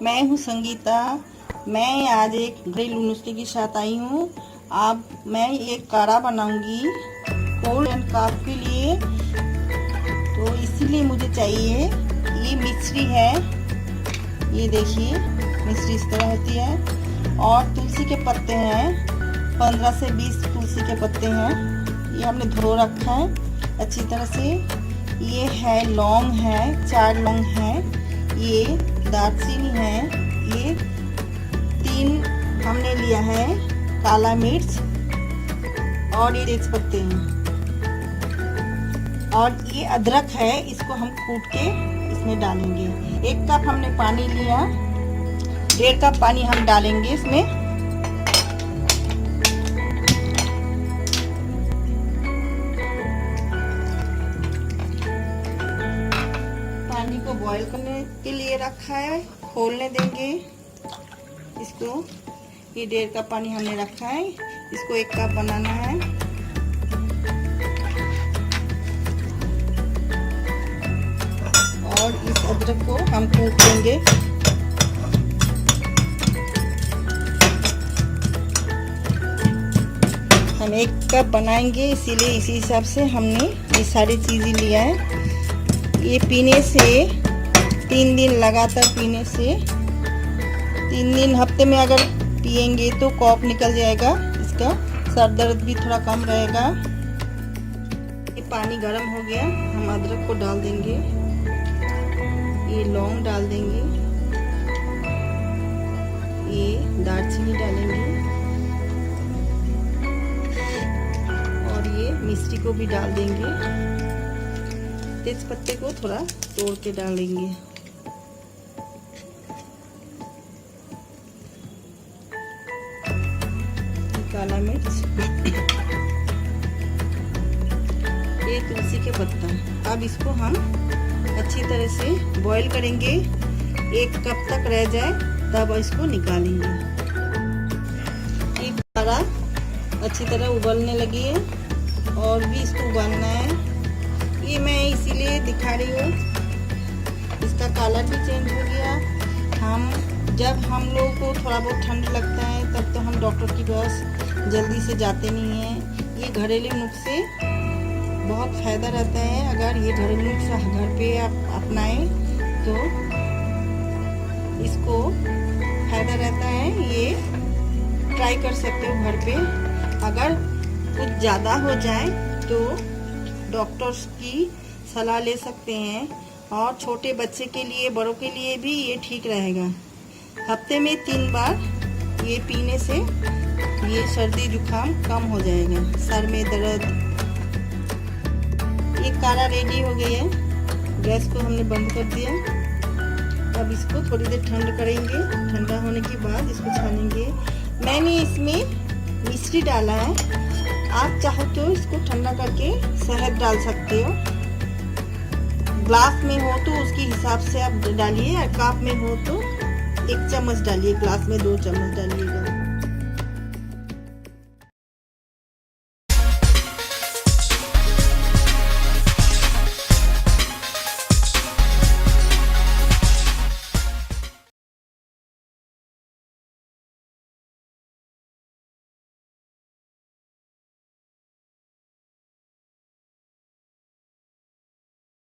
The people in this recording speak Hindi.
मैं हूँ संगीता। मैं आज एक घरेलू नुस्खे के साथ आई हूँ। अब मैं एक काढ़ा बनाऊंगी कोल्ड एंड कफ के लिए। तो इसीलिए मुझे चाहिए ये मिश्री है। ये देखिए मिश्री इस तरह होती है। और तुलसी के पत्ते हैं, 15 से 20 तुलसी के पत्ते हैं। ये हमने धो रखा है अच्छी तरह से। ये है लौंग है, 4 लौंग है। ये दालचीनी है। ये 3 हमने लिया है काला मिर्च। और ये तेज पत्ते हैं। और ये अदरक है, इसको हम कूट के इसमें डालेंगे। 1 कप हमने पानी लिया, 1.5 कप पानी हम डालेंगे इसमें। पानी को बॉईल करने के लिए रखा है, खोलने देंगे इसको। ये 1.5 कप पानी हमने रखा है, इसको 1 कप बनाना है। और इस अदरक को हम कूट लेंगे। हम 1 कप बनाएंगे, इसीलिए इसी हिसाब से हमने ये सारी चीजें लिया है। ये पीने से 3 दिन लगातार पीने से 3 दिन हफ्ते में अगर पिएंगे तो कफ निकल जाएगा इसका। सर दर्द भी थोड़ा कम रहेगा। ये पानी गर्म हो गया, हम अदरक को डाल देंगे। ये लौंग डाल देंगे। ये दालचीनी डालेंगे। और ये मिश्री को भी डाल देंगे। तेज पत्ते को थोड़ा तोड़ के डालेंगे। काला मिर्च, ये तुलसी के पत्ता। अब इसको हम अच्छी तरह से बॉईल करेंगे। 1 कप तक रह जाए तब इसको निकालेंगे। ये काढ़ा अच्छी तरह उबलने लगी है और भी इसको उबालना है। ये मैं इसीलिए दिखा रही हूँ, इसका कलर भी चेंज हो गया। जब हम लोगों को थोड़ा बहुत ठंड लगता है तब तो हम डॉक्टर के पास जल्दी से जाते नहीं हैं। ये घरेलू नुस्खे बहुत फ़ायदा रहता है। अगर ये घरेलू नुस्खा घर पे आप अपनाएं तो इसको फ़ायदा रहता है। ये ट्राई कर सकते हो घर पे। अगर कुछ ज़्यादा हो जाए तो डॉक्टर्स की सलाह ले सकते हैं। और छोटे बच्चे के लिए, बड़ों के लिए भी ये ठीक रहेगा। हफ्ते में 3 बार ये पीने से ये सर्दी जुकाम कम हो जाएगा, सर में दर्द। ये काढ़ा रेडी हो गया है। गैस को हमने बंद कर दिया। अब इसको थोड़ी देर ठंड करेंगे। ठंडा होने के बाद इसको छानेंगे। मैंने इसमें मिश्री डाला है। आप चाहो तो इसको ठंडा करके शहद डाल सकते हो। ग्लास में हो तो उसके हिसाब से आप डालिए, और कप में हो तो 1 चम्मच डालिए, ग्लास में 2 चम्मच डालिएगा।